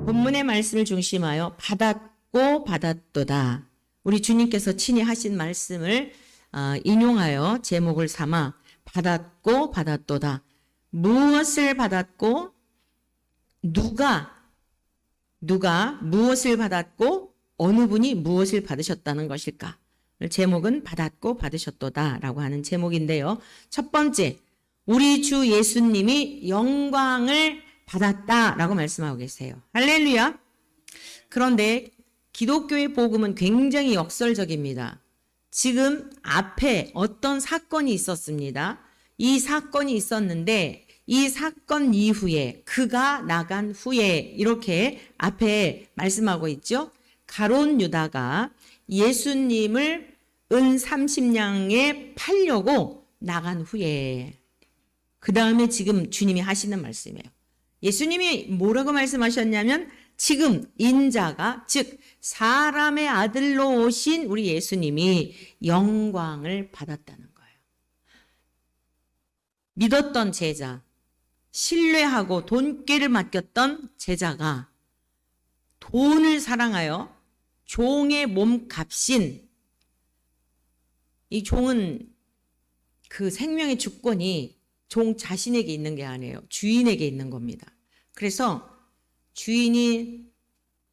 본문의 말씀을 중심하여 받았고 받았도다. 우리 주님께서 친히 하신 말씀을 인용하여 제목을 삼아 받았고 받았도다. 무엇을 받았고 누가 무엇을 받았고 어느 분이 무엇을 받으셨다는 것일까? 제목은 받았고 받으셨도다라고 하는 제목인데요. 첫 번째, 우리 주 예수님이 영광을 받았다라고 말씀하고 계세요. 할렐루야. 그런데 기독교의 복음은 굉장히 역설적입니다. 지금 앞에 어떤 사건이 있었습니다. 이 사건이 있었는데 이 사건 이후에 그가 나간 후에 이렇게 앞에 말씀하고 있죠. 가룟 유다가 예수님을 은 30냥에 팔려고 나간 후에 그 다음에 지금 주님이 하시는 말씀이에요. 예수님이 뭐라고 말씀하셨냐면 지금 인자가 즉 사람의 아들로 오신 우리 예수님이 영광을 받았다는 거예요. 믿었던 제자, 신뢰하고 돈꾀를 맡겼던 제자가 돈을 사랑하여 종의 몸값인 이 종은 그 생명의 주권이 종 자신에게 있는 게 아니에요. 주인에게 있는 겁니다. 그래서 주인이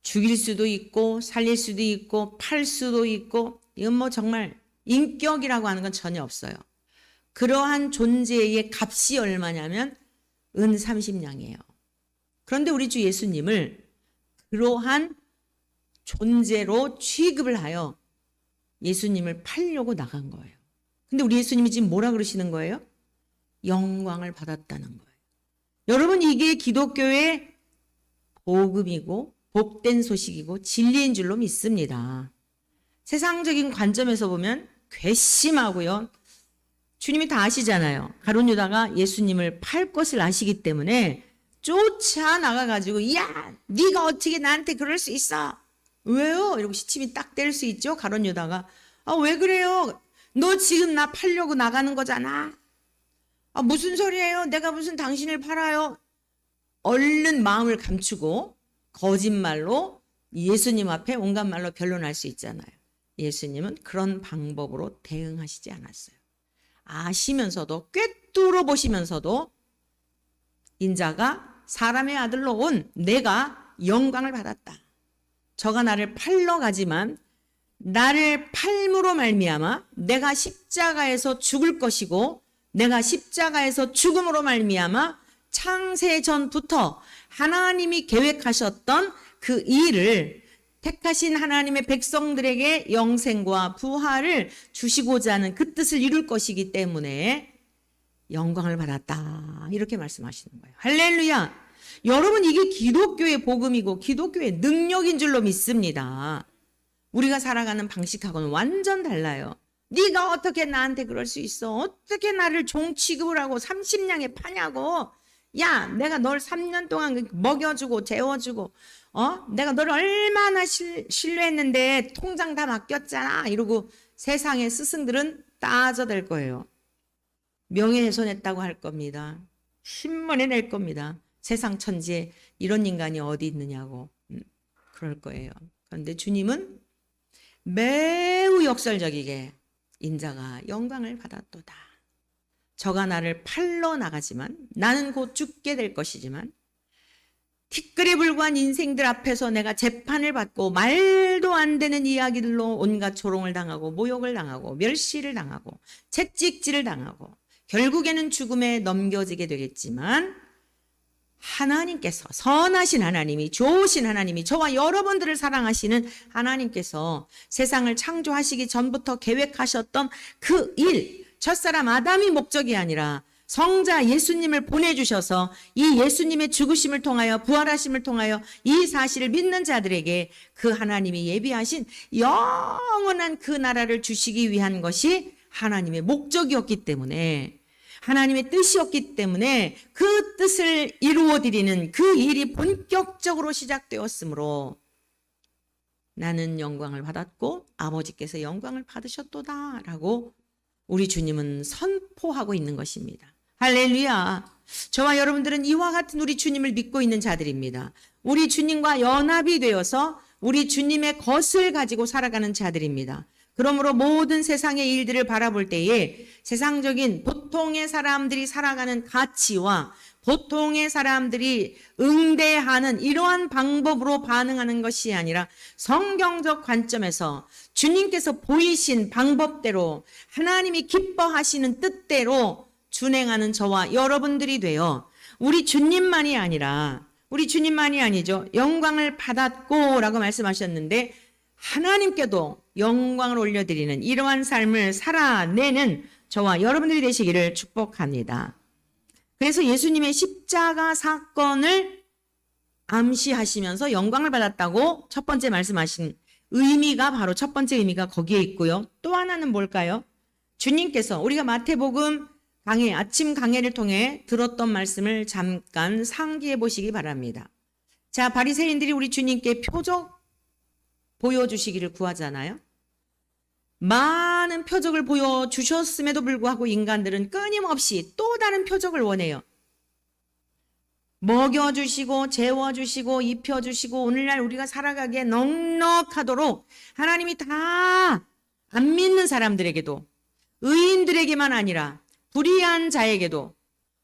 죽일 수도 있고 살릴 수도 있고 팔 수도 있고 이건 뭐 정말 인격이라고 하는 건 전혀 없어요. 그러한 존재의 값이 얼마냐면 은 30냥이에요. 그런데 우리 주 예수님을 그러한 존재로 취급을 하여 예수님을 팔려고 나간 거예요. 근데 우리 예수님이 지금 뭐라 그러시는 거예요? 영광을 받았다는 거예요. 여러분, 이게 기독교의 복음이고 복된 소식이고 진리인 줄로 믿습니다. 세상적인 관점에서 보면 괘씸하고요. 주님이 다 아시잖아요. 가룟 유다가 예수님을 팔 것을 아시기 때문에 쫓아나가가지고 야, 네가 어떻게 나한테 그럴 수 있어? 왜요? 이러고 시침이 딱 뗄 수 있죠. 가룟 유다가 왜 그래요? 너 지금 나 팔려고 나가는 거잖아. 무슨 소리예요? 내가 무슨 당신을 팔아요? 얼른 마음을 감추고 거짓말로 예수님 앞에 온갖 말로 변론할 수 있잖아요. 예수님은 그런 방법으로 대응하시지 않았어요. 아시면서도 꿰뚫어 보시면서도 인자가 사람의 아들로 온 내가 영광을 받았다. 저가 나를 팔러 가지만 나를 팔므로 말미암아 내가 십자가에서 죽을 것이고 내가 십자가에서 죽음으로 말미암아 창세 전부터 하나님이 계획하셨던 그 일을 택하신 하나님의 백성들에게 영생과 부활을 주시고자 하는 그 뜻을 이룰 것이기 때문에 영광을 받았다. 이렇게 말씀하시는 거예요. 할렐루야. 여러분, 이게 기독교의 복음이고 기독교의 능력인 줄로 믿습니다. 우리가 살아가는 방식하고는 완전 달라요. 네가 어떻게 나한테 그럴 수 있어? 어떻게 나를 종 취급을 하고 30냥에 파냐고. 야, 내가 널 3년 동안 먹여주고 재워주고 내가 너를 얼마나 신뢰했는데 통장 다 맡겼잖아. 이러고 세상의 스승들은 따져댈 거예요. 명예훼손했다고 할 겁니다. 신문에 낼 겁니다. 세상 천지에 이런 인간이 어디 있느냐고 그럴 거예요. 그런데 주님은 매우 역설적이게 인자가 영광을 받았도다. 저가 나를 팔러 나가지만 나는 곧 죽게 될 것이지만 티끌에 불과한 인생들 앞에서 내가 재판을 받고 말도 안 되는 이야기들로 온갖 조롱을 당하고 모욕을 당하고 멸시를 당하고 채찍질을 당하고 결국에는 죽음에 넘겨지게 되겠지만 하나님께서 선하신 하나님이 좋으신 하나님이 저와 여러분들을 사랑하시는 하나님께서 세상을 창조하시기 전부터 계획하셨던 그 일, 첫사람 아담이 목적이 아니라 성자 예수님을 보내주셔서 이 예수님의 죽으심을 통하여 부활하심을 통하여 이 사실을 믿는 자들에게 그 하나님이 예비하신 영원한 그 나라를 주시기 위한 것이 하나님의 목적이었기 때문에 하나님의 뜻이었기 때문에 그 뜻을 이루어드리는 그 일이 본격적으로 시작되었으므로 나는 영광을 받았고 아버지께서 영광을 받으셨도다 라고 우리 주님은 선포하고 있는 것입니다. 할렐루야. 저와 여러분들은 이와 같은 우리 주님을 믿고 있는 자들입니다. 우리 주님과 연합이 되어서 우리 주님의 것을 가지고 살아가는 자들입니다. 그러므로 모든 세상의 일들을 바라볼 때에 세상적인 보통의 사람들이 살아가는 가치와 보통의 사람들이 응대하는 이러한 방법으로 반응하는 것이 아니라 성경적 관점에서 주님께서 보이신 방법대로 하나님이 기뻐하시는 뜻대로 준행하는 저와 여러분들이 되어 우리 주님만이 아니죠. 영광을 받았고 라고 말씀하셨는데 하나님께도 영광을 올려드리는 이러한 삶을 살아내는 저와 여러분들이 되시기를 축복합니다. 그래서 예수님의 십자가 사건을 암시하시면서 영광을 받았다고 첫 번째 말씀하신 의미가 바로 첫 번째 의미가 거기에 있고요. 또 하나는 뭘까요? 주님께서 우리가 마태복음 강해, 아침 강해를 통해 들었던 말씀을 잠깐 상기해 보시기 바랍니다. 자, 바리새인들이 우리 주님께 표적 보여주시기를 구하잖아요. 많은 표적을 보여주셨음에도 불구하고 인간들은 끊임없이 또 다른 표적을 원해요. 먹여주시고 재워주시고 입혀주시고 오늘날 우리가 살아가기에 넉넉하도록 하나님이 다 안 믿는 사람들에게도 의인들에게만 아니라 불의한 자에게도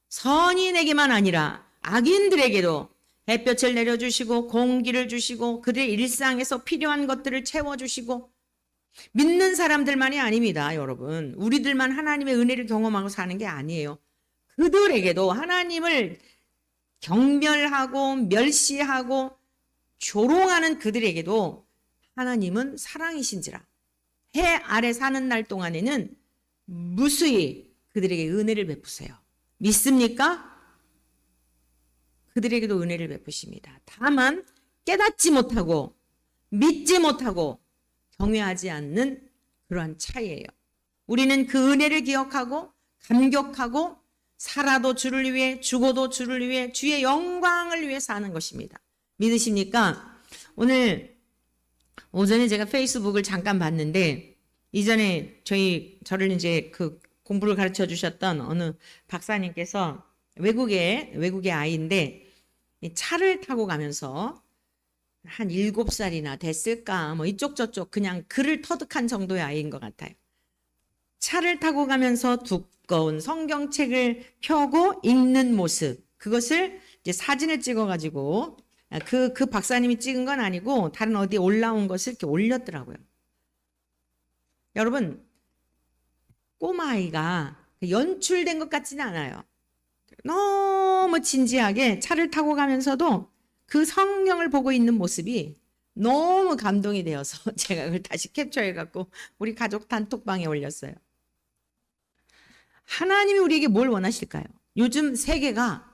선인에게만 아니라 악인들에게도 햇볕을 내려주시고 공기를 주시고 그들의 일상에서 필요한 것들을 채워주시고 믿는 사람들만이 아닙니다, 여러분. 우리들만 하나님의 은혜를 경험하고 사는 게 아니에요. 그들에게도 하나님을 경멸하고 멸시하고 조롱하는 그들에게도 하나님은 사랑이신지라 해 아래 사는 날 동안에는 무수히 그들에게 은혜를 베푸세요. 믿습니까? 그들에게도 은혜를 베푸십니다. 다만 깨닫지 못하고 믿지 못하고 경외하지 않는 그러한 차이예요. 우리는 그 은혜를 기억하고 감격하고 살아도 주를 위해 죽어도 주를 위해 주의 영광을 위해 사는 것입니다. 믿으십니까? 오늘 오전에 제가 페이스북을 잠깐 봤는데 이전에 저를 이제 그 공부를 가르쳐 주셨던 어느 박사님께서 외국의 아이인데 차를 타고 가면서 한 7살이나 됐을까 뭐 이쪽 저쪽 그냥 글을 터득한 정도의 아이인 것 같아요. 차를 타고 가면서 두꺼운 성경책을 펴고 읽는 모습, 그것을 이제 사진을 찍어가지고 그 박사님이 찍은 건 아니고 다른 어디에 올라온 것을 이렇게 올렸더라고요. 여러분, 꼬마아이가 연출된 것 같지는 않아요. 너무 진지하게 차를 타고 가면서도 그 성경을 보고 있는 모습이 너무 감동이 되어서 제가 그걸 다시 캡처해갖고 우리 가족 단톡방에 올렸어요. 하나님이 우리에게 뭘 원하실까요? 요즘 세계가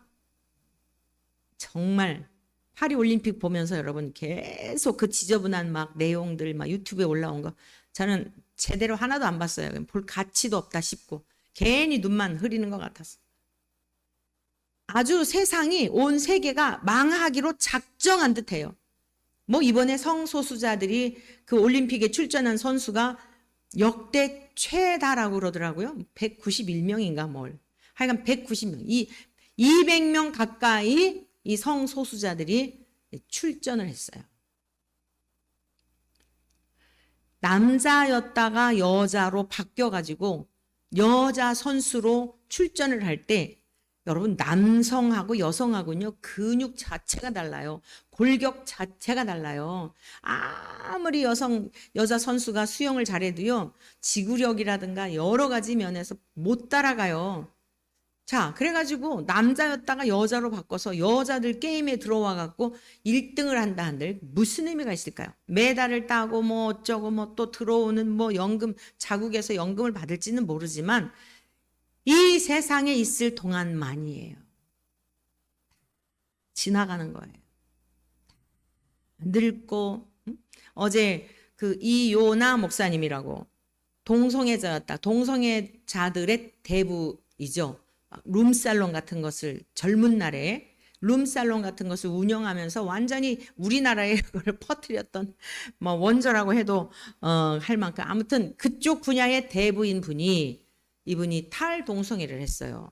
정말 파리올림픽 보면서 여러분 계속 그 지저분한 막 내용들 막 유튜브에 올라온 거 저는 제대로 하나도 안 봤어요. 볼 가치도 없다 싶고 괜히 눈만 흐리는 것 같았어. 아주 세상이 온 세계가 망하기로 작정한 듯해요. 뭐 이번에 성소수자들이 그 올림픽에 출전한 선수가 역대 최다라고 그러더라고요. 191명인가 뭘. 하여간 190명. 200명 가까이 이 성소수자들이 출전을 했어요. 남자였다가 여자로 바뀌어가지고 여자 선수로 출전을 할 때 여러분 남성하고 여성하고는요 근육 자체가 달라요. 골격 자체가 달라요. 아무리 여자 선수가 수영을 잘해도요 지구력이라든가 여러 가지 면에서 못 따라가요. 자, 그래가지고 남자였다가 여자로 바꿔서 여자들 게임에 들어와 갖고 1등을 한다 한들 무슨 의미가 있을까요? 메달을 따고 뭐 어쩌고 뭐 또 들어오는 뭐 연금 자국에서 연금을 받을지는 모르지만 이 세상에 있을 동안만이에요. 지나가는 거예요. 늙고 어제 그 이요나 목사님이라고 동성애자였다. 동성애자들의 대부이죠. 룸살롱 같은 것을 젊은 날에 룸살롱 같은 것을 운영하면서 완전히 우리나라에 그걸 퍼뜨렸던 뭐 원조라고 해도 할 만큼 아무튼 그쪽 분야의 대부인 분이 이분이 탈동성애를 했어요.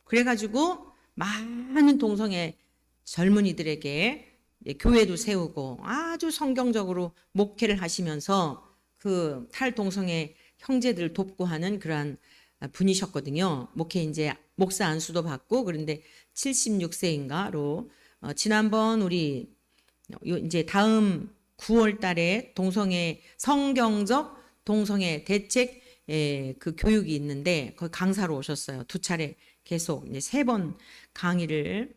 그래가지고 많은 동성애 젊은이들에게 교회도 세우고 아주 성경적으로 목회를 하시면서 그 탈동성애 형제들 돕고 하는 그러한 분이셨거든요. 이제 목사 안수도 받고. 그런데 76세인가로 지난번 우리 이제 다음 9월 달에 동성애 성경적 동성애 대책 그 교육이 있는데 거기 강사로 오셨어요. 2차례 계속 이제 3번 강의를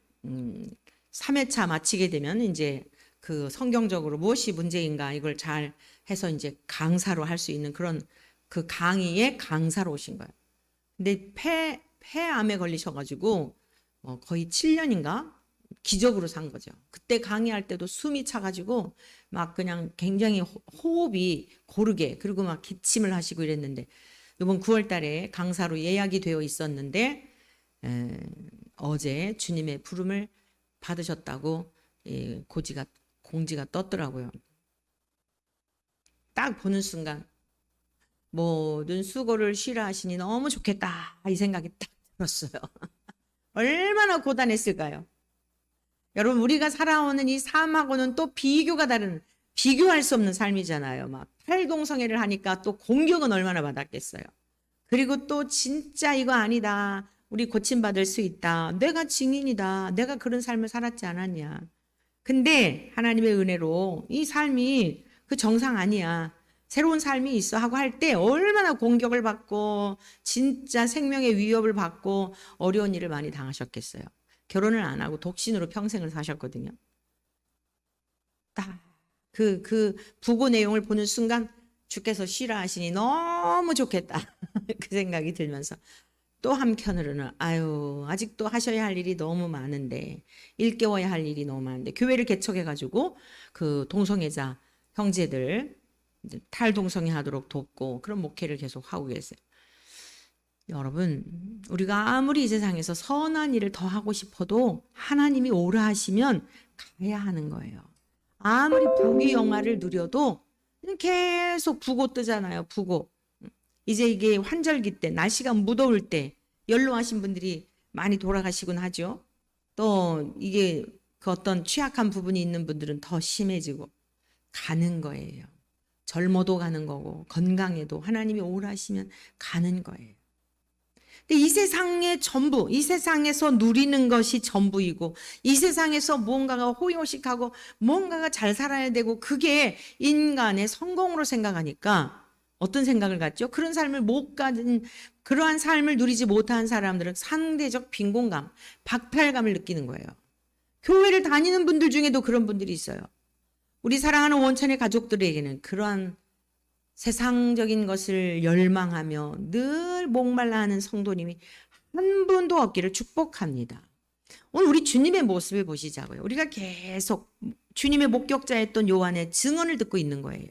3회차 마치게 되면 이제 그 성경적으로 무엇이 문제인가 이걸 잘 해서 이제 강사로 할 수 있는 그런 그 강의에 강사로 오신 거예요. 근데 폐암에 걸리셔가지고 거의 7년인가 기적으로 산 거죠. 그때 강의할 때도 숨이 차가지고 막 그냥 굉장히 호흡이 고르게, 그리고 막 기침을 하시고 이랬는데 이번 9월 달에 강사로 예약이 되어 있었는데 어제 주님의 부름을 받으셨다고 공지가 떴더라고요. 딱 보는 순간 모든 수고를 쉬라 하시니 너무 좋겠다 이 생각이 딱 들었어요. 얼마나 고단했을까요? 여러분, 우리가 살아오는 이 삶하고는 또 비교할 수 없는 삶이잖아요. 막 탈동성애를 하니까 또 공격은 얼마나 받았겠어요. 그리고 또 진짜 이거 아니다, 우리 고침받을 수 있다, 내가 증인이다, 내가 그런 삶을 살았지 않았냐. 근데 하나님의 은혜로 이 삶이 그 정상 아니야, 새로운 삶이 있어 하고 할 때 얼마나 공격을 받고 진짜 생명의 위협을 받고 어려운 일을 많이 당하셨겠어요. 결혼을 안 하고 독신으로 평생을 사셨거든요. 딱 그 부고 내용을 보는 순간 주께서 쉬라 하시니 너무 좋겠다 그 생각이 들면서, 또 한편으로는 아직도 하셔야 할 일이 너무 많은데, 일깨워야 할 일이 너무 많은데, 교회를 개척해가지고 그 동성애자 형제들 탈동성애 하도록 돕고 그런 목회를 계속 하고 계세요. 여러분, 우리가 아무리 이 세상에서 선한 일을 더 하고 싶어도 하나님이 오라 하시면 가야 하는 거예요. 아무리 부귀 영화를 누려도 계속 부고 뜨잖아요. 부고. 이제 이게 환절기 때, 날씨가 무더울 때 연로하신 분들이 많이 돌아가시곤 하죠. 또 이게 그 어떤 취약한 부분이 있는 분들은 더 심해지고 가는 거예요. 젊어도 가는 거고 건강해도 하나님이 오라 하시면 가는 거예요. 근데 이 세상의 전부, 이 세상에서 누리는 것이 전부이고, 이 세상에서 무언가가 호의호식하고 무언가가 잘 살아야 되고, 그게 인간의 성공으로 생각하니까 어떤 생각을 갖죠? 그런 삶을 못 가진, 그러한 삶을 누리지 못한 사람들은 상대적 빈곤감, 박탈감을 느끼는 거예요. 교회를 다니는 분들 중에도 그런 분들이 있어요. 우리 사랑하는 원천의 가족들에게는 그러한 세상적인 것을 열망하며 늘 목말라 하는 성도님이 한 분도 없기를 축복합니다. 오늘 우리 주님의 모습을 보시자고요. 우리가 계속 주님의 목격자였던 요한의 증언을 듣고 있는 거예요.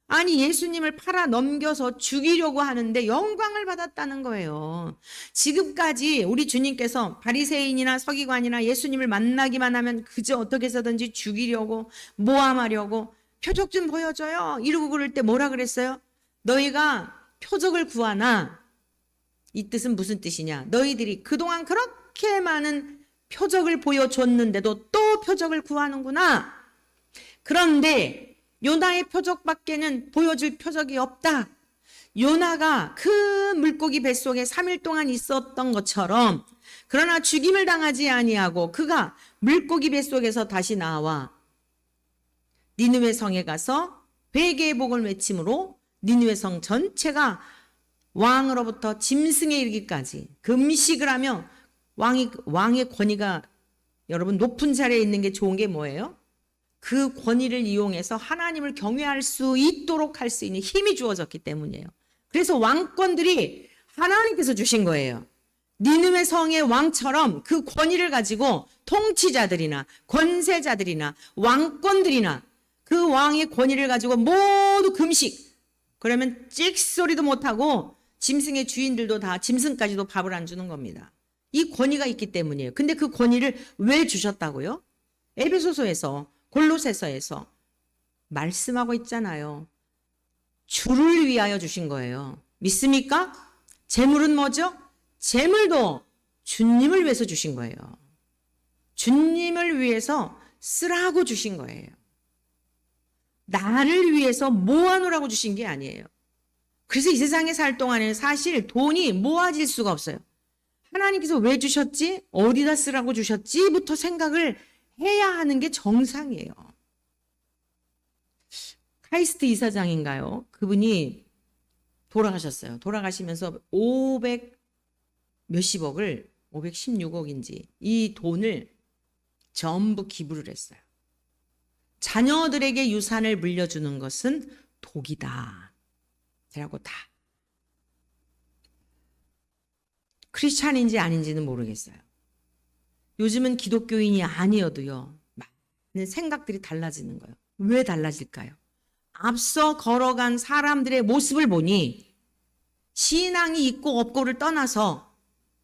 아니, 예수님을 팔아 넘겨서 죽이려고 하는데 영광을 받았다는 거예요. 지금까지 우리 주님께서 바리새인이나 서기관이나 예수님을 만나기만 하면 그저 어떻게 해서든지 죽이려고, 모함하려고, 표적 좀 보여줘요 이러고 그럴 때 뭐라 그랬어요? 너희가 표적을 구하나. 이 뜻은 무슨 뜻이냐? 너희들이 그동안 그렇게 많은 표적을 보여줬는데도 또 표적을 구하는구나. 그런데 요나의 표적밖에는 보여줄 표적이 없다. 요나가 그 물고기 뱃속에 3일 동안 있었던 것처럼, 그러나 죽임을 당하지 아니하고 그가 물고기 뱃속에서 다시 나와 니느웨 성에 가서 회개의 복을 외침으로 니느웨 성 전체가 왕으로부터 짐승에 이르기까지 금식을 하며, 왕의 권위가, 여러분, 높은 자리에 있는 게 좋은 게 뭐예요? 그 권위를 이용해서 하나님을 경외할 수 있도록 할 수 있는 힘이 주어졌기 때문이에요. 그래서 왕권들이 하나님께서 주신 거예요. 니느웨 성의 왕처럼 그 권위를 가지고 통치자들이나 권세자들이나 왕권들이나 그 왕의 권위를 가지고 모두 금식. 그러면 찍소리도 못하고 짐승의 주인들도 다, 짐승까지도 밥을 안 주는 겁니다. 이 권위가 있기 때문이에요. 근데 그 권위를 왜 주셨다고요? 에베소서에서, 골로새서에서 말씀하고 있잖아요. 주를 위하여 주신 거예요. 믿습니까? 재물은 뭐죠? 재물도 주님을 위해서 주신 거예요. 주님을 위해서 쓰라고 주신 거예요. 나를 위해서 모아놓으라고 주신 게 아니에요. 그래서 이 세상에 살 동안에는 사실 돈이 모아질 수가 없어요. 하나님께서 왜 주셨지? 어디다 쓰라고 주셨지?부터 생각을 해야 하는 게 정상이에요. 카이스트 이사장인가요? 그분이 돌아가셨어요. 돌아가시면서 500 몇십억을 516억인지 이 돈을 전부 기부를 했어요. 자녀들에게 유산을 물려주는 것은 독이다. 라고 다. 크리스찬인지 아닌지는 모르겠어요. 요즘은 기독교인이 아니어도요. 많은 생각들이 달라지는 거예요. 왜 달라질까요? 앞서 걸어간 사람들의 모습을 보니 신앙이 있고 없고를 떠나서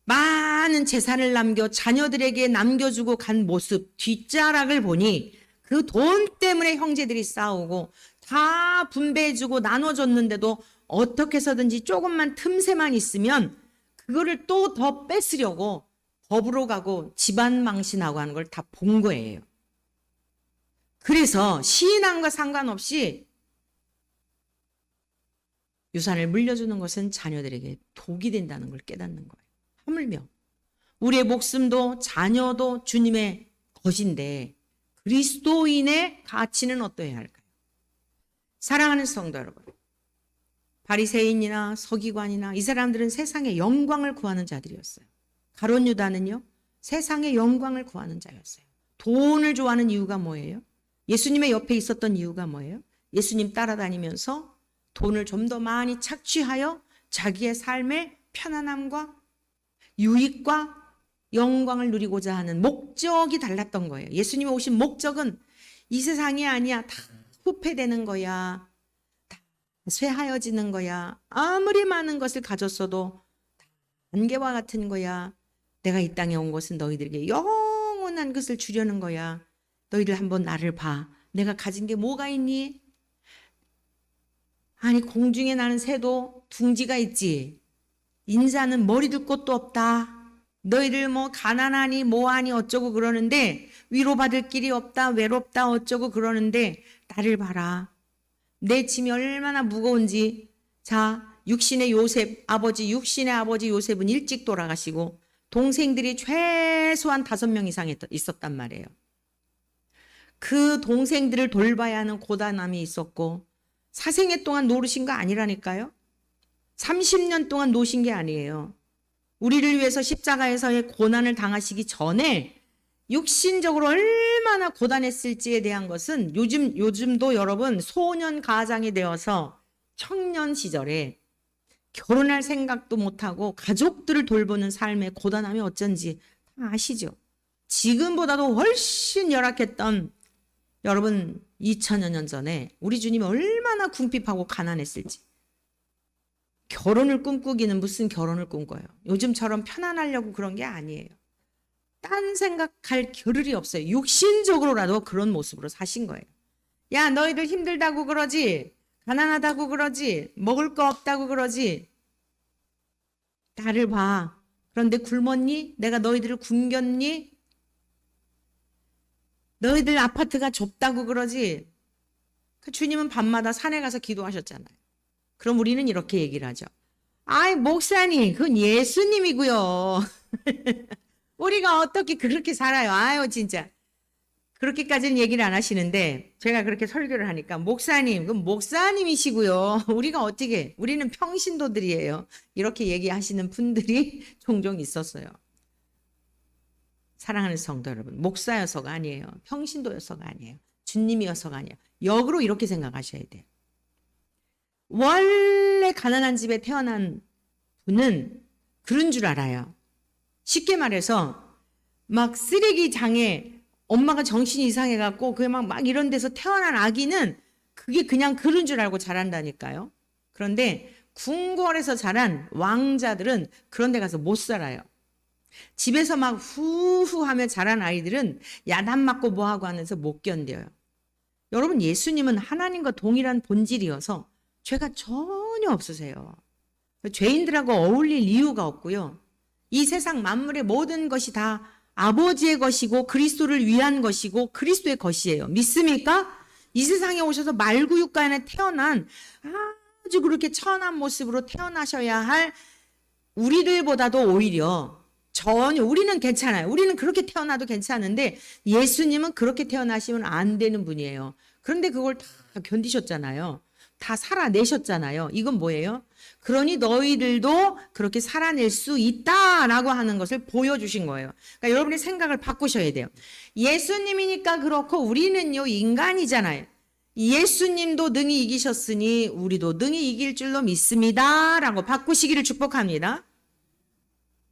많은 재산을 남겨 자녀들에게 남겨주고 간 모습, 뒷자락을 보니 그 돈 때문에 형제들이 싸우고 다 분배해주고 나눠줬는데도 어떻게 해서든지 조금만 틈새만 있으면 그거를 또 더 뺏으려고 법으로 가고 집안 망신하고 하는 걸 다 본 거예요. 그래서 신앙과 상관없이 유산을 물려주는 것은 자녀들에게 독이 된다는 걸 깨닫는 거예요. 하물며 우리의 목숨도 자녀도 주님의 것인데 그리스도인의 가치는 어떠해야 할까요? 사랑하는 성도 여러분, 바리새인이나 서기관이나 이 사람들은 세상의 영광을 구하는 자들이었어요. 가룟 유다는요, 세상의 영광을 구하는 자였어요. 돈을 좋아하는 이유가 뭐예요? 예수님의 옆에 있었던 이유가 뭐예요? 예수님 따라다니면서 돈을 좀 더 많이 착취하여 자기의 삶의 편안함과 유익과 영광을 누리고자 하는 목적이 달랐던 거예요. 예수님이 오신 목적은 이 세상이 아니야. 다 후패되는 거야. 다 쇠하여지는 거야. 아무리 많은 것을 가졌어도 다 안개와 같은 거야. 내가 이 땅에 온 것은 너희들에게 영원한 것을 주려는 거야. 너희들 한번 나를 봐. 내가 가진 게 뭐가 있니? 아니, 공중에 나는 새도 둥지가 있지. 인자는 머리 둘 곳도 없다. 너희들 뭐 가난하니 뭐하니 어쩌고 그러는데 위로받을 길이 없다, 외롭다 어쩌고 그러는데 나를 봐라. 내 짐이 얼마나 무거운지. 자, 육신의 육신의 아버지 요셉은 일찍 돌아가시고 동생들이 최소한 5명 이상 있었단 말이에요. 그 동생들을 돌봐야 하는 고단함이 있었고 사생애 동안 노르신 거 아니라니까요. 30년 동안 노신 게 아니에요. 우리를 위해서 십자가에서의 고난을 당하시기 전에 육신적으로 얼마나 고단했을지에 대한 것은 요즘도 여러분 소년 가장이 되어서 청년 시절에 결혼할 생각도 못하고 가족들을 돌보는 삶의 고단함이 어쩐지 다 아시죠? 지금보다도 훨씬 열악했던 여러분 2000여 년 전에 우리 주님이 얼마나 궁핍하고 가난했을지. 결혼을 꿈꾸기는 무슨 결혼을 꿈꿔요. 요즘처럼 편안하려고 그런 게 아니에요. 딴 생각할 겨를이 없어요. 육신적으로라도 그런 모습으로 사신 거예요. 야, 너희들 힘들다고 그러지? 가난하다고 그러지? 먹을 거 없다고 그러지? 나를 봐. 그런데 굶었니? 내가 너희들을 굶겼니? 너희들 아파트가 좁다고 그러지? 그 주님은 밤마다 산에 가서 기도하셨잖아요. 그럼 우리는 이렇게 얘기를 하죠. 아이, 목사님, 그건 예수님이고요. 우리가 어떻게 그렇게 살아요? 아유, 진짜. 그렇게까지는 얘기를 안 하시는데 제가 그렇게 설교를 하니까 목사님, 그건 목사님이시고요. 우리가 어떻게, 우리는 평신도들이에요. 이렇게 얘기하시는 분들이 종종 있었어요. 사랑하는 성도 여러분, 목사여서가 아니에요. 평신도여서가 아니에요. 주님이어서가 아니에요. 역으로 이렇게 생각하셔야 돼요. 원래 가난한 집에 태어난 분은 그런 줄 알아요. 쉽게 말해서 막 쓰레기장에 엄마가 정신이 이상해갖고 그게 막 이런 데서 태어난 아기는 그게 그냥 그런 줄 알고 자란다니까요. 그런데 궁궐에서 자란 왕자들은 그런 데 가서 못 살아요. 집에서 막 후후하며 자란 아이들은 야단 맞고 뭐하고 하면서 못 견뎌요. 여러분, 예수님은 하나님과 동일한 본질이어서 죄가 전혀 없으세요. 죄인들하고 어울릴 이유가 없고요. 이 세상 만물의 모든 것이 다 아버지의 것이고 그리스도를 위한 것이고 그리스도의 것이에요. 믿습니까? 이 세상에 오셔서 말구육가 안에 태어난 아주 그렇게 천한 모습으로 태어나셔야 할 우리들보다도 오히려 전혀 우리는 괜찮아요. 우리는 그렇게 태어나도 괜찮은데 예수님은 그렇게 태어나시면 안 되는 분이에요. 그런데 그걸 다 견디셨잖아요. 다 살아내셨잖아요. 이건 뭐예요? 그러니 너희들도 그렇게 살아낼 수 있다라고 하는 것을 보여주신 거예요. 그러니까 여러분의 생각을 바꾸셔야 돼요. 예수님이니까 그렇고 우리는요 인간이잖아요. 예수님도 능히 이기셨으니 우리도 능히 이길 줄로 믿습니다 라고 바꾸시기를 축복합니다.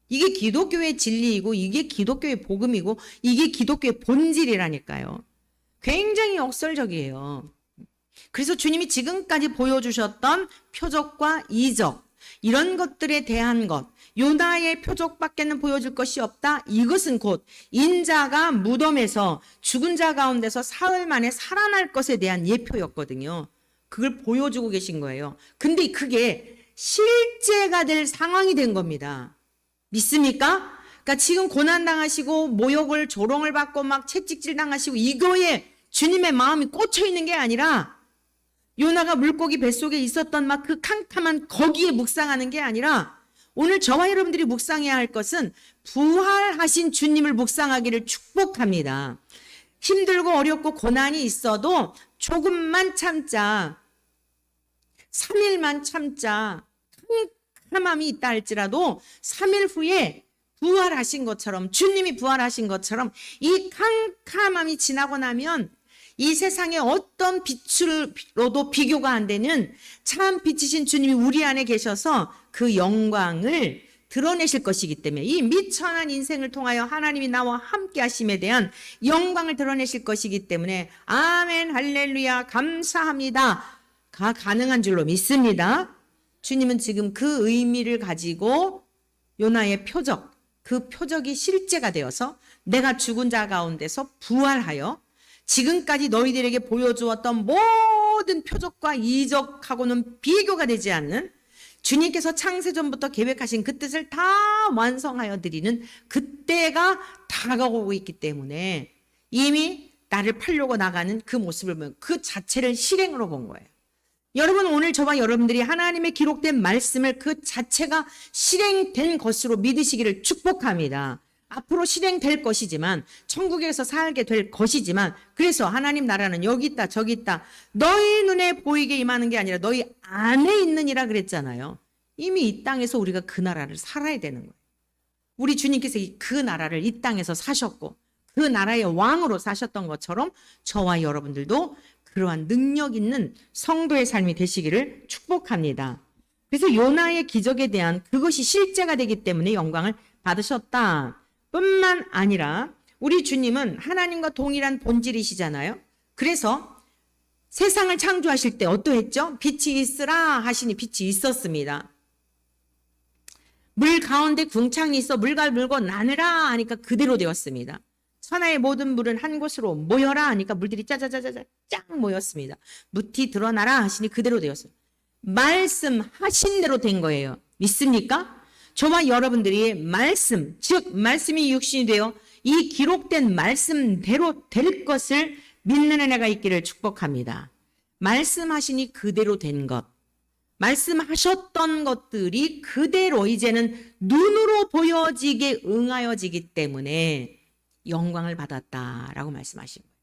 이게 기독교의 진리이고 이게 기독교의 복음이고 이게 기독교의 본질이라니까요. 굉장히 역설적이에요. 그래서 주님이 지금까지 보여주셨던 표적과 이적 이런 것들에 대한 것 요나의 표적밖에는 보여줄 것이 없다. 이것은 곧 인자가 무덤에서 죽은 자 가운데서 사흘 만에 살아날 것에 대한 예표였거든요. 그걸 보여주고 계신 거예요. 근데 그게 실제가 될 상황이 된 겁니다. 믿습니까? 그러니까 지금 고난당하시고 모욕을 조롱을 받고 막 채찍질 당하시고 이거에 주님의 마음이 꽂혀 있는 게 아니라 요나가 물고기 뱃속에 있었던 막 그 캄캄한 거기에 묵상하는 게 아니라 오늘 저와 여러분들이 묵상해야 할 것은 부활하신 주님을 묵상하기를 축복합니다. 힘들고 어렵고 고난이 있어도 조금만 참자. 3일만 참자. 캄캄함이 있다 할지라도 3일 후에 부활하신 것처럼 주님이 부활하신 것처럼 이 캄캄함이 지나고 나면 이 세상의 어떤 빛으로도 비교가 안 되는 참 빛이신 주님이 우리 안에 계셔서 그 영광을 드러내실 것이기 때문에 이 미천한 인생을 통하여 하나님이 나와 함께 하심에 대한 영광을 드러내실 것이기 때문에 아멘 할렐루야 감사합니다 가 가능한 줄로 믿습니다. 주님은 지금 그 의미를 가지고 요나의 표적 그 표적이 실제가 되어서 내가 죽은 자 가운데서 부활하여 지금까지 너희들에게 보여주었던 모든 표적과 이적하고는 비교가 되지 않는 주님께서 창세전부터 계획하신 그 뜻을 다 완성하여 드리는 그때가 다가오고 있기 때문에 이미 나를 팔려고 나가는 그 모습을 보면 그 자체를 실행으로 본 거예요. 여러분 오늘 저와 여러분들이 하나님의 기록된 말씀을 그 자체가 실행된 것으로 믿으시기를 축복합니다. 앞으로 실행될 것이지만 천국에서 살게 될 것이지만 그래서 하나님 나라는 여기 있다 저기 있다 너희 눈에 보이게 임하는 게 아니라 너희 안에 있느니라 그랬잖아요. 이미 이 땅에서 우리가 그 나라를 살아야 되는 거예요. 우리 주님께서 그 나라를 이 땅에서 사셨고 그 나라의 왕으로 사셨던 것처럼 저와 여러분들도 그러한 능력 있는 성도의 삶이 되시기를 축복합니다. 그래서 요나의 기적에 대한 그것이 실제가 되기 때문에 영광을 받으셨다. 뿐만 아니라 우리 주님은 하나님과 동일한 본질이시잖아요. 그래서 세상을 창조하실 때 어떠했죠? 빛이 있으라 하시니 빛이 있었습니다. 물 가운데 궁창이 있어 물갈 물고 나누라 하니까 그대로 되었습니다. 천하의 모든 물은 한 곳으로 모여라 하니까 물들이 짜자자자자 쫙 모였습니다. 무티 드러나라 하시니 그대로 되었어요. 말씀하신 대로 된 거예요. 믿습니까? 저와 여러분들이 말씀, 즉 말씀이 육신이 되어 이 기록된 말씀대로 될 것을 믿는 은혜가 있기를 축복합니다. 말씀하시니 그대로 된 것, 말씀하셨던 것들이 그대로 이제는 눈으로 보여지게 응하여지기 때문에 영광을 받았다라고 말씀하신 거예요.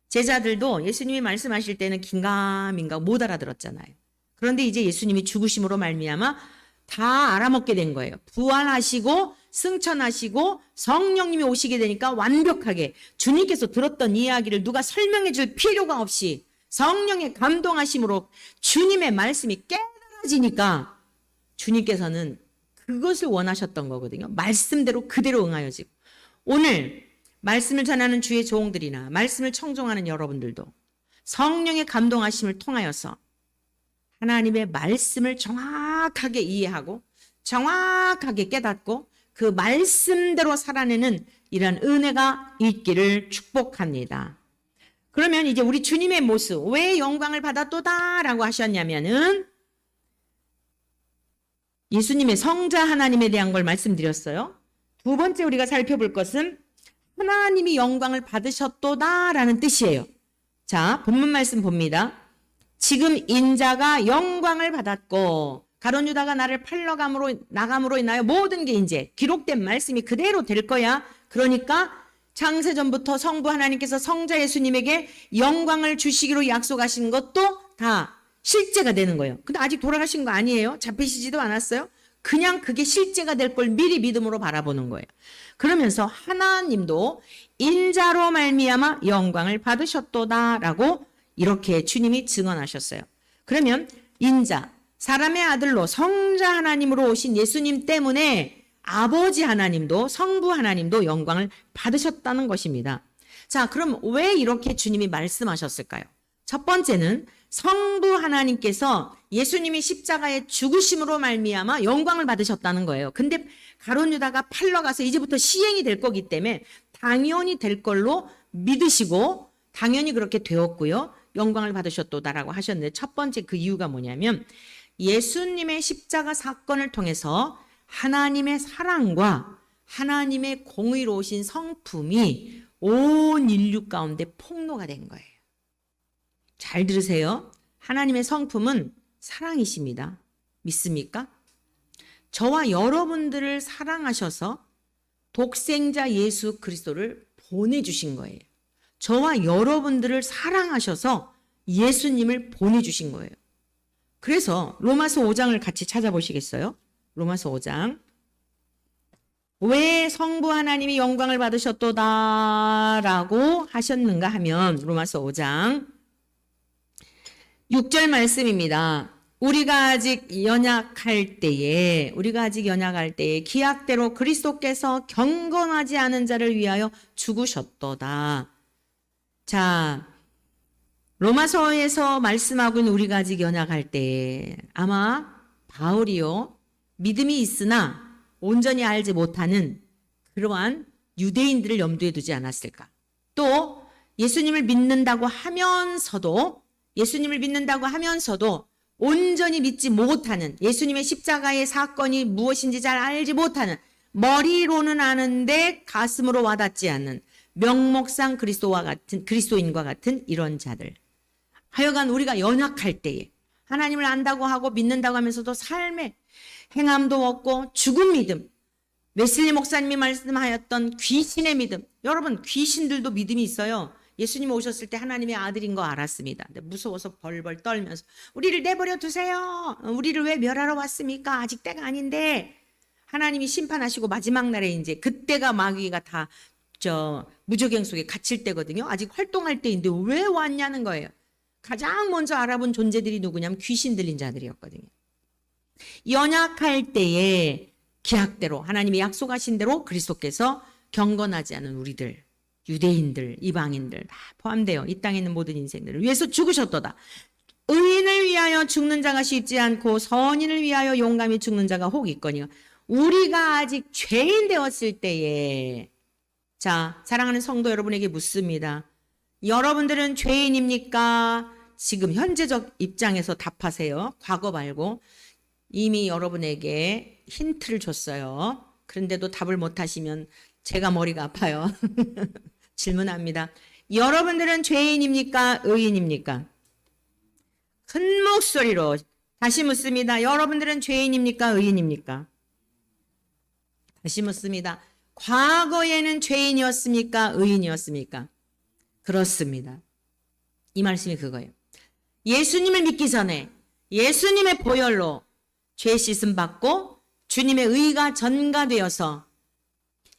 제자들도 예수님이 말씀하실 때는 긴가민가 못 알아들었잖아요. 그런데 이제 예수님이 죽으심으로 말미암아 다 알아먹게 된 거예요. 부활하시고 승천하시고 성령님이 오시게 되니까 완벽하게 주님께서 들었던 이야기를 누가 설명해 줄 필요가 없이 성령의 감동하심으로 주님의 말씀이 깨달아지니까 주님께서는 그것을 원하셨던 거거든요. 말씀대로 그대로 응하여지고 오늘 말씀을 전하는 주의 종들이나 말씀을 청종하는 여러분들도 성령의 감동하심을 통하여서 하나님의 말씀을 정확하게 이해하고 정확하게 깨닫고 그 말씀대로 살아내는 이런 은혜가 있기를 축복합니다. 그러면 이제 우리 주님의 모습 왜 영광을 받았도다라고 하셨냐면은 예수님의 성자 하나님에 대한 걸 말씀드렸어요. 두 번째 우리가 살펴볼 것은 하나님이 영광을 받으셨도다라는 뜻이에요. 자, 본문 말씀 봅니다. 지금 인자가 영광을 받았고 가룟 유다가 나를 나감으로 인하여 모든 게 이제 기록된 말씀이 그대로 될 거야. 그러니까 창세전부터 성부 하나님께서 성자 예수님에게 영광을 주시기로 약속하신 것도 다 실제가 되는 거예요. 근데 아직 돌아가신 거 아니에요. 잡히시지도 않았어요. 그냥 그게 실제가 될 걸 미리 믿음으로 바라보는 거예요. 그러면서 하나님도 인자로 말미암아 영광을 받으셨도다라고 이렇게 주님이 증언하셨어요. 그러면 인자, 사람의 아들로 성자 하나님으로 오신 예수님 때문에 아버지 하나님도 성부 하나님도 영광을 받으셨다는 것입니다. 자, 그럼 왜 이렇게 주님이 말씀하셨을까요? 첫 번째는 성부 하나님께서 예수님이 십자가에 죽으심으로 말미암아 영광을 받으셨다는 거예요. 근데 가룟 유다가 팔러 가서 이제부터 시행이 될 거기 때문에 당연히 될 걸로 믿으시고 당연히 그렇게 되었고요. 영광을 받으셨도다라고 하셨는데 첫 번째 그 이유가 뭐냐면 예수님의 십자가 사건을 통해서 하나님의 사랑과 하나님의 공의로우신 성품이 온 인류 가운데 폭로가 된 거예요. 잘 들으세요. 하나님의 성품은 사랑이십니다. 믿습니까? 저와 여러분들을 사랑하셔서 독생자 예수 그리스도를 보내주신 거예요. 저와 여러분들을 사랑하셔서 예수님을 보내주신 거예요. 그래서 로마서 5장을 같이 찾아보시겠어요? 로마서 5장. 왜 성부 하나님이 영광을 받으셨도다라고 하셨는가 하면 로마서 5장 6절 말씀입니다. 우리가 아직 연약할 때에 기약대로 그리스도께서 경건하지 않은 자를 위하여 죽으셨도다. 자, 로마서에서 말씀하고 있는 우리가 아직 연약할 때에 아마 바울이요 믿음이 있으나 온전히 알지 못하는 그러한 유대인들을 염두에 두지 않았을까. 또 예수님을 믿는다고 하면서도 온전히 믿지 못하는 예수님의 십자가의 사건이 무엇인지 잘 알지 못하는 머리로는 아는데 가슴으로 와닿지 않는 명목상 그리스도인과 같은 이런 자들. 하여간 우리가 연약할 때에 하나님을 안다고 하고 믿는다고 하면서도 삶에 행함도 없고 죽은 믿음. 웨슬리 목사님이 말씀하였던 귀신의 믿음. 여러분 귀신들도 믿음이 있어요. 예수님 오셨을 때 하나님의 아들인 거 알았습니다. 근데 무서워서 벌벌 떨면서 우리를 내버려 두세요. 우리를 왜 멸하러 왔습니까? 아직 때가 아닌데 하나님이 심판하시고 마지막 날에 이제 그때가 마귀가 다 무저갱 속에 갇힐 때거든요. 아직 활동할 때인데 왜 왔냐는 거예요. 가장 먼저 알아본 존재들이 누구냐면 귀신 들린 자들이었거든요. 연약할 때에 기약대로 하나님이 약속하신 대로 그리스도께서 경건하지 않은 우리들 유대인들, 이방인들 다 포함되어 이 땅에 있는 모든 인생들을 위해서 죽으셨도다. 의인을 위하여 죽는 자가 쉽지 않고 선인을 위하여 용감히 죽는 자가 혹 있거니와 우리가 아직 죄인 되었을 때에 자, 사랑하는 성도 여러분에게 묻습니다. 여러분들은 죄인입니까? 지금 현재적 입장에서 답하세요. 과거 말고. 이미 여러분에게 힌트를 줬어요. 그런데도 답을 못하시면 제가 머리가 아파요. 질문합니다. 여러분들은 죄인입니까? 의인입니까? 큰 목소리로 다시 묻습니다. 여러분들은 죄인입니까? 의인입니까? 다시 묻습니다. 과거에는 죄인이었습니까? 의인이었습니까? 그렇습니다. 이 말씀이 그거예요. 예수님을 믿기 전에 예수님의 보혈로 죄 씻음 받고 주님의 의가 전가되어서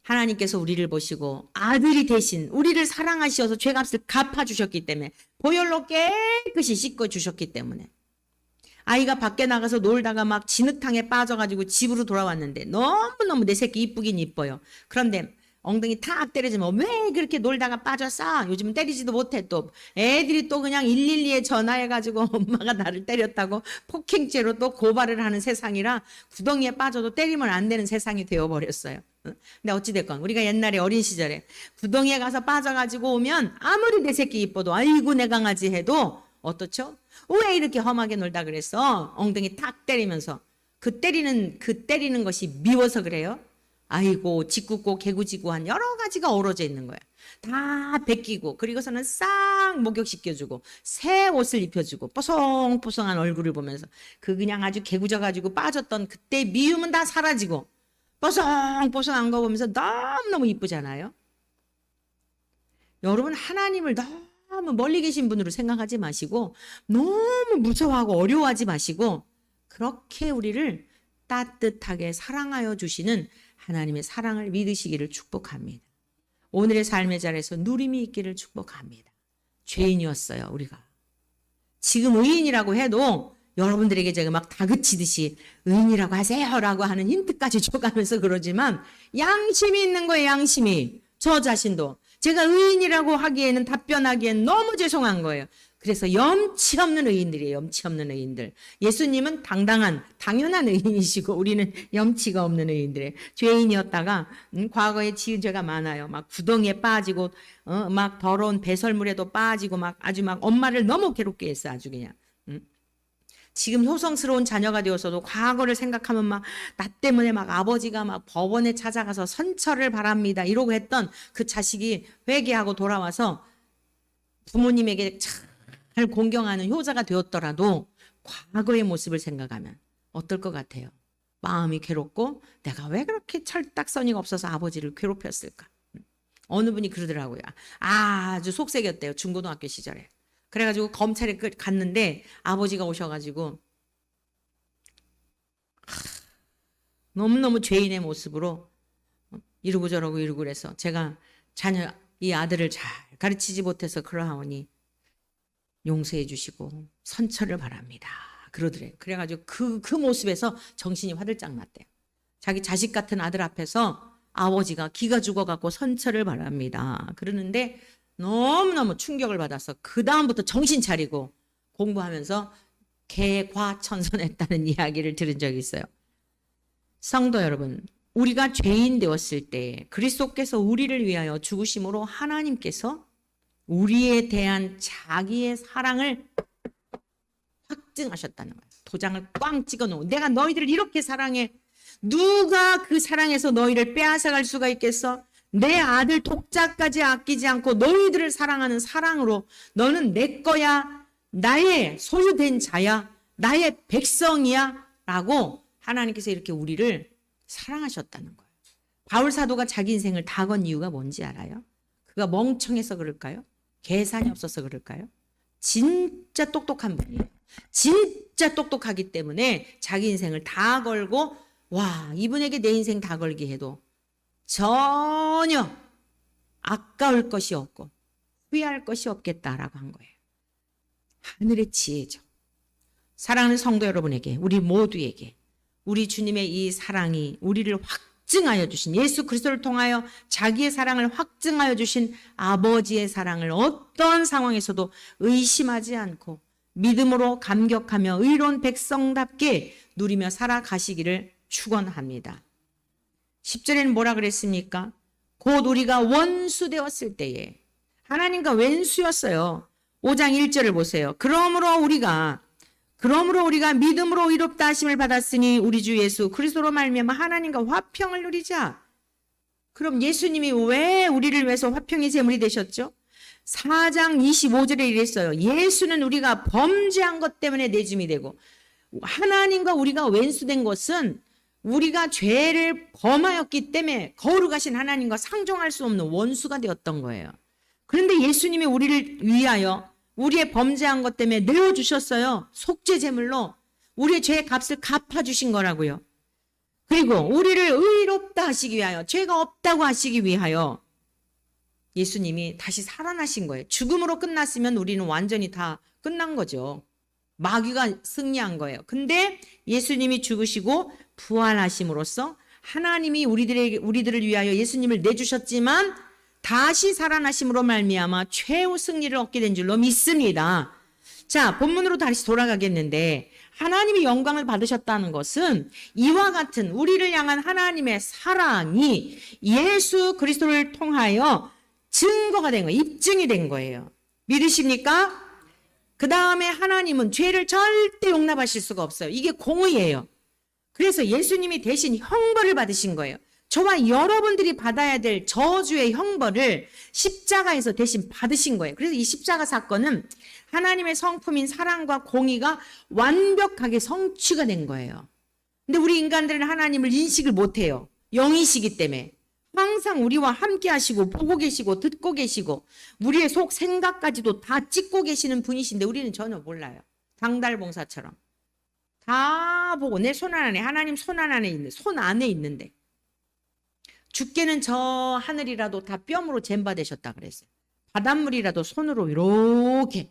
하나님께서 우리를 보시고 아들이 대신 우리를 사랑하셔서 죄값을 갚아주셨기 때문에 보혈로 깨끗이 씻어주셨기 때문에 아이가 밖에 나가서 놀다가 막 진흙탕에 빠져가지고 집으로 돌아왔는데 너무너무 내 새끼 이쁘긴 이뻐요. 그런데 엉덩이 탁 때려주면 왜 그렇게 놀다가 빠졌어? 요즘은 때리지도 못해. 또 애들이 또 그냥 112에 전화해가지고 엄마가 나를 때렸다고 폭행죄로 또 고발을 하는 세상이라 구덩이에 빠져도 때리면 안 되는 세상이 되어버렸어요. 근데 어찌됐건 우리가 옛날에 어린 시절에 구덩이에 가서 빠져가지고 오면 아무리 내 새끼 이뻐도 아이고 내 강아지 해도 어떻죠? 왜 이렇게 험하게 놀다 그랬어? 엉덩이 탁 때리면서 그 때리는 것이 미워서 그래요? 아이고 짓궂고 개구지구한 여러 가지가 어우러져 있는 거야. 다 베끼고 그리고서는 싹 목욕시켜주고 새 옷을 입혀주고 뽀송뽀송한 얼굴을 보면서 그 그냥 아주 개구져가지고 빠졌던 그때 미움은 다 사라지고 뽀송뽀송한 거 보면서 너무너무 이쁘잖아요. 여러분 하나님을 너무 멀리 계신 분으로 생각하지 마시고 너무 무서워하고 어려워하지 마시고 그렇게 우리를 따뜻하게 사랑하여 주시는 하나님의 사랑을 믿으시기를 축복합니다. 오늘의 삶의 자리에서 누림이 있기를 축복합니다. 죄인이었어요, 우리가. 지금 의인이라고 해도 여러분들에게 제가 막 다그치듯이 의인이라고 하세요라고 하는 힌트까지 줘가면서 그러지만 양심이 있는 거예요, 양심이. 저 자신도. 제가 의인이라고 하기에는 답변하기엔 너무 죄송한 거예요. 그래서 염치 없는 의인들이에요. 염치 없는 의인들. 예수님은 당연한 의인이시고 우리는 염치가 없는 의인들이에요. 죄인이었다가 과거에 지은 죄가 많아요. 막 구덩이에 빠지고 막 더러운 배설물에도 빠지고 막 아주 막 엄마를 너무 괴롭게 했어. 아주 그냥. 지금 효성스러운 자녀가 되어서도 과거를 생각하면 막 나 때문에 막 아버지가 막 법원에 찾아가서 선처를 바랍니다. 이러고 했던 그 자식이 회개하고 돌아와서 부모님에게 잘 공경하는 효자가 되었더라도 과거의 모습을 생각하면 어떨 것 같아요? 마음이 괴롭고 내가 왜 그렇게 철딱서니가 없어서 아버지를 괴롭혔을까? 어느 분이 그러더라고요. 아주 속색이었대요. 중고등학교 시절에. 그래가지고 검찰에 갔는데 아버지가 오셔가지고 너무너무 죄인의 모습으로 이러고 저러고 이러고 그래서 제가 자녀 이 아들을 잘 가르치지 못해서 그러하오니 용서해 주시고 선처를 바랍니다. 그러더래요. 그래가지고 그 모습에서 정신이 화들짝 났대요. 자기 자식 같은 아들 앞에서 아버지가 기가 죽어갖고 선처를 바랍니다. 그러는데 너무너무 충격을 받아서 그 다음부터 정신 차리고 공부하면서 개과천선했다는 이야기를 들은 적이 있어요. 성도 여러분, 우리가 죄인 되었을 때 그리스도께서 우리를 위하여 죽으심으로 하나님께서 우리에 대한 자기의 사랑을 확증하셨다는 거예요. 도장을 꽝 찍어놓은 내가 너희들을 이렇게 사랑해. 누가 그 사랑에서 너희를 빼앗아갈 수가 있겠어? 내 아들 독자까지 아끼지 않고 너희들을 사랑하는 사랑으로 너는 내 거야. 나의 소유된 자야. 나의 백성이야. 라고 하나님께서 이렇게 우리를 사랑하셨다는 거예요. 바울 사도가 자기 인생을 다 건 이유가 뭔지 알아요? 그가 멍청해서 그럴까요? 계산이 없어서 그럴까요? 진짜 똑똑한 분이에요. 진짜 똑똑하기 때문에 자기 인생을 다 걸고 와, 이분에게 내 인생 다 걸기 해도 전혀 아까울 것이 없고 후회할 것이 없겠다라고 한 거예요. 하늘의 지혜죠. 사랑하는 성도 여러분에게, 우리 모두에게 우리 주님의 이 사랑이 우리를 확증하여 주신, 예수 그리스도를 통하여 자기의 사랑을 확증하여 주신 아버지의 사랑을 어떤 상황에서도 의심하지 않고 믿음으로 감격하며 의로운 백성답게 누리며 살아가시기를 축원합니다. 10절에는 뭐라 그랬습니까? 곧 우리가 원수 되었을 때에, 하나님과 왼수였어요. 5장 1절을 보세요. 그러므로 우리가 믿음으로 의롭다 하심을 받았으니 우리 주 예수 그리스도로 말미암아 하나님과 화평을 누리자. 그럼 예수님이 왜 우리를 위해서 화평의 제물이 되셨죠? 4장 25절에 이랬어요. 예수는 우리가 범죄한 것 때문에 내줌이 되고, 하나님과 우리가 왼수된 것은 우리가 죄를 범하였기 때문에 거룩하신 하나님과 상종할 수 없는 원수가 되었던 거예요. 그런데 예수님이 우리를 위하여 우리의 범죄한 것 때문에 내어주셨어요. 속죄 제물로 우리의 죄의 값을 갚아주신 거라고요. 그리고 우리를 의롭다 하시기 위하여, 죄가 없다고 하시기 위하여 예수님이 다시 살아나신 거예요. 죽음으로 끝났으면 우리는 완전히 다 끝난 거죠. 마귀가 승리한 거예요. 근데 예수님이 죽으시고 부활하심으로써 하나님이 우리들을 위하여 예수님을 내주셨지만 다시 살아나심으로 말미암아 최후 승리를 얻게 된 줄로 믿습니다. 자, 본문으로 다시 돌아가겠는데, 하나님이 영광을 받으셨다는 것은 이와 같은 우리를 향한 하나님의 사랑이 예수 그리스도를 통하여 증거가 된 거예요. 입증이 된 거예요. 믿으십니까? 그 다음에 하나님은 죄를 절대 용납하실 수가 없어요. 이게 공의예요. 그래서 예수님이 대신 형벌을 받으신 거예요. 저와 여러분들이 받아야 될 저주의 형벌을 십자가에서 대신 받으신 거예요. 그래서 이 십자가 사건은 하나님의 성품인 사랑과 공의가 완벽하게 성취가 된 거예요. 근데 우리 인간들은 하나님을 인식을 못해요. 영이시기 때문에. 항상 우리와 함께 하시고 보고 계시고 듣고 계시고 우리의 속 생각까지도 다 찍고 계시는 분이신데 우리는 전혀 몰라요. 당달봉사처럼. 다 보고 내 손 안에, 하나님 손 안에 있는, 손 안에 있는데 주께는 저 하늘이라도 다 뼘으로 잼바되셨다 그랬어요. 바닷물이라도 손으로 이렇게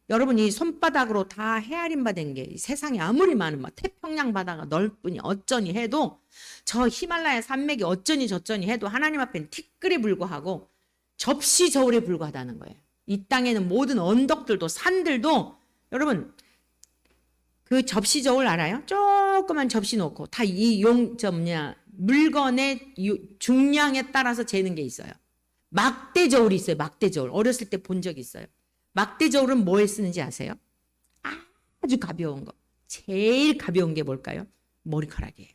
여러분 이 손바닥으로 다 헤아림 받은 게 세상에 아무리 많은 태평양 바다가 넓으니 어쩌니 해도 저 히말라야 산맥이 어쩌니 저쩌니 해도 하나님 앞에는 티끌에 불과하고 접시 저울에 불과하다는 거예요. 이 땅에는 모든 언덕들도 산들도 여러분 그 접시 저울 알아요? 조그만 접시 놓고 다 이 물건의 중량에 따라서 재는 게 있어요. 막대 저울이 있어요. 막대 저울. 어렸을 때 본 적 있어요. 막대 저울은 뭐에 쓰는지 아세요? 아주 가벼운 거. 제일 가벼운 게 뭘까요? 머리카락이에요.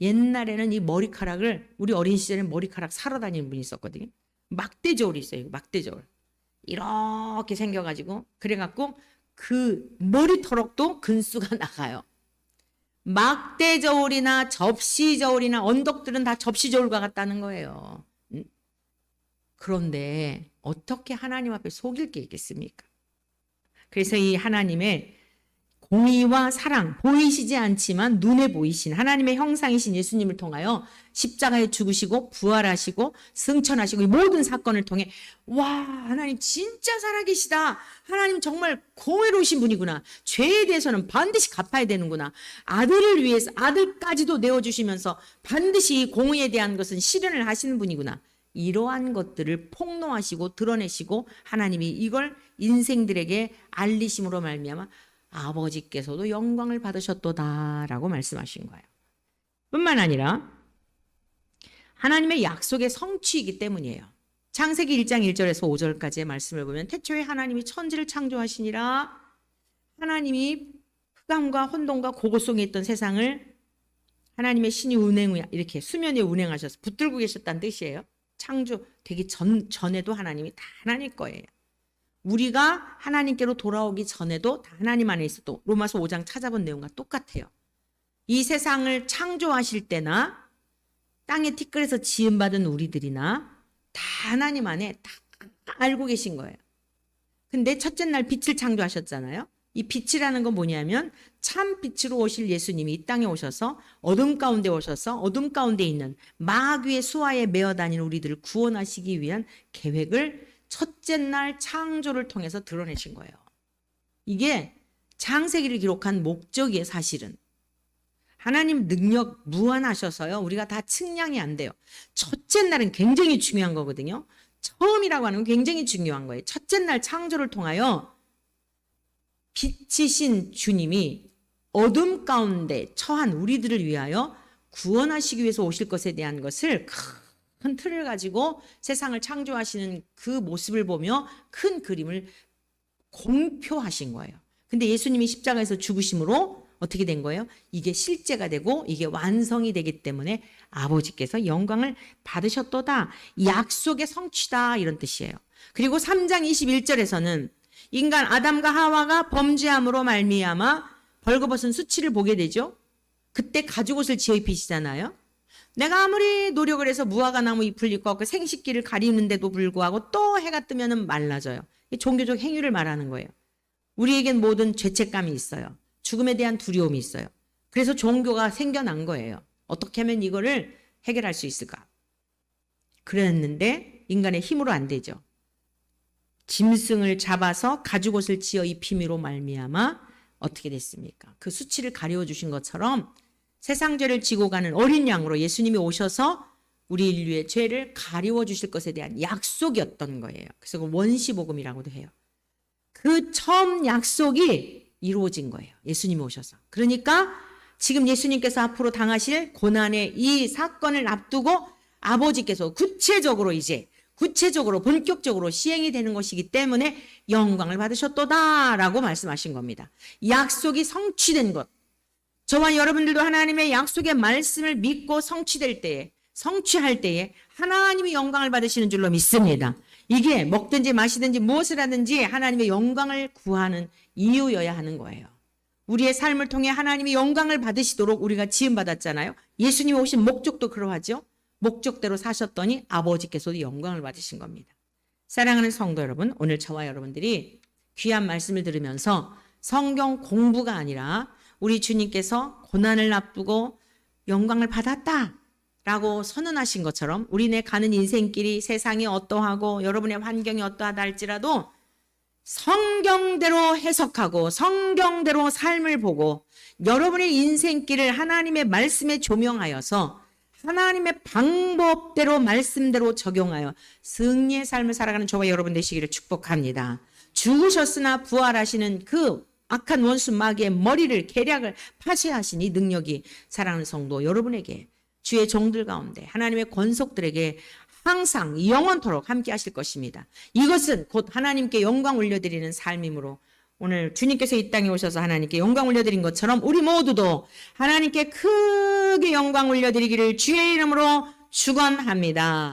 옛날에는 이 머리카락을 우리 어린 시절에 머리카락 사러 다니는 분이 있었거든요. 막대 저울이 있어요. 막대 저울. 이렇게 생겨가지고 그래갖고 그 머리털럭도 근수가 나가요. 막대 저울이나 접시 저울이나 언덕들은 다 접시 저울과 같다는 거예요. 그런데 어떻게 하나님 앞에 속일 게 있겠습니까? 그래서 이 하나님의 공의와 사랑 보이시지 않지만 눈에 보이신 하나님의 형상이신 예수님을 통하여 십자가에 죽으시고 부활하시고 승천하시고 이 모든 사건을 통해 와 하나님 진짜 살아계시다. 하나님 정말 공의로우신 분이구나. 죄에 대해서는 반드시 갚아야 되는구나. 아들을 위해서 아들까지도 내어주시면서 반드시 공의에 대한 것은 실현을 하시는 분이구나. 이러한 것들을 폭로하시고 드러내시고 하나님이 이걸 인생들에게 알리심으로 말미암아 아버지께서도 영광을 받으셨도다라고 말씀하신 거예요. 뿐만 아니라 하나님의 약속의 성취이기 때문이에요. 창세기 1장 1절에서 5절까지의 말씀을 보면 태초에 하나님이 천지를 창조하시니라 하나님이 흑암과 혼돈과 고고 속에 있던 세상을 하나님의 신이 이렇게 수면 위에 운행하셔서 붙들고 계셨다는 뜻이에요. 창조되기 전에도 하나님이 다 하나님 거예요. 우리가 하나님께로 돌아오기 전에도 다 하나님 안에 있어도 로마서 5장 찾아본 내용과 똑같아요. 이 세상을 창조하실 때나 땅의 티끌에서 지음받은 우리들이나 다 하나님 안에 다 알고 계신 거예요. 근데 첫째 날 빛을 창조하셨잖아요. 이 빛이라는 건 뭐냐면 참 빛으로 오실 예수님이 이 땅에 오셔서 어둠 가운데 오셔서 어둠 가운데 있는 마귀의 수하에 매어 다니는 우리들을 구원하시기 위한 계획을 첫째 날 창조를 통해서 드러내신 거예요. 이게 창세기를 기록한 목적이에요. 사실은. 하나님 능력 무한하셔서요. 우리가 다 측량이 안 돼요. 첫째 날은 굉장히 중요한 거거든요. 처음이라고 하는 건 굉장히 중요한 거예요. 첫째 날 창조를 통하여 빛이신 주님이 어둠 가운데 처한 우리들을 위하여 구원하시기 위해서 오실 것에 대한 것을 큰 틀을 가지고 세상을 창조하시는 그 모습을 보며 큰 그림을 공표하신 거예요. 근데 예수님이 십자가에서 죽으심으로 어떻게 된 거예요? 이게 실제가 되고 이게 완성이 되기 때문에 아버지께서 영광을 받으셨도다. 약속의 성취다 이런 뜻이에요. 그리고 3장 21절에서는 인간 아담과 하와가 범죄함으로 말미암아 벌거벗은 수치를 보게 되죠. 그때 가죽옷을 지어 입히시잖아요. 내가 아무리 노력을 해서 무화과 나무 잎을 입고 그 생식기를 가리는데도 불구하고 또 해가 뜨면 말라져요. 종교적 행위를 말하는 거예요. 우리에겐 모든 죄책감이 있어요. 죽음에 대한 두려움이 있어요. 그래서 종교가 생겨난 거예요. 어떻게 하면 이거를 해결할 수 있을까? 그랬는데 인간의 힘으로 안 되죠. 짐승을 잡아서 가죽옷을 지어 입힘으로 말미암아 어떻게 됐습니까? 그 수치를 가려워 주신 것처럼 세상 죄를 지고 가는 어린 양으로 예수님이 오셔서 우리 인류의 죄를 가리워 주실 것에 대한 약속이었던 거예요. 그래서 그 원시복음이라고도 해요. 그 처음 약속이 이루어진 거예요. 예수님이 오셔서. 그러니까 지금 예수님께서 앞으로 당하실 고난의 이 사건을 앞두고 아버지께서 구체적으로 본격적으로 시행이 되는 것이기 때문에 영광을 받으셨도다라고 말씀하신 겁니다. 약속이 성취된 것. 저와 여러분들도 하나님의 약속의 말씀을 믿고 성취할 때에 하나님이 영광을 받으시는 줄로 믿습니다. 이게 먹든지 마시든지 무엇을 하든지 하나님의 영광을 구하는 이유여야 하는 거예요. 우리의 삶을 통해 하나님이 영광을 받으시도록 우리가 지음받았잖아요. 예수님이 오신 목적도 그러하죠. 목적대로 사셨더니 아버지께서도 영광을 받으신 겁니다. 사랑하는 성도 여러분, 오늘 저와 여러분들이 귀한 말씀을 들으면서 성경 공부가 아니라 우리 주님께서 고난을 앞두고 영광을 받았다 라고 선언하신 것처럼 우리네 가는 인생길이 세상이 어떠하고 여러분의 환경이 어떠하다 할지라도 성경대로 해석하고 성경대로 삶을 보고 여러분의 인생길을 하나님의 말씀에 조명하여서 하나님의 방법대로 말씀대로 적용하여 승리의 삶을 살아가는 저와 여러분 되시기를 축복합니다. 죽으셨으나 부활하시는 그 악한 원수 마귀의 머리를 계략을 파쇄하신 이 능력이 사랑하는 성도 여러분에게 주의 종들 가운데 하나님의 권속들에게 항상 영원토록 함께 하실 것입니다. 이것은 곧 하나님께 영광 올려드리는 삶이므로 오늘 주님께서 이 땅에 오셔서 하나님께 영광 올려드린 것처럼 우리 모두도 하나님께 크게 영광 올려드리기를 주의 이름으로 축원합니다.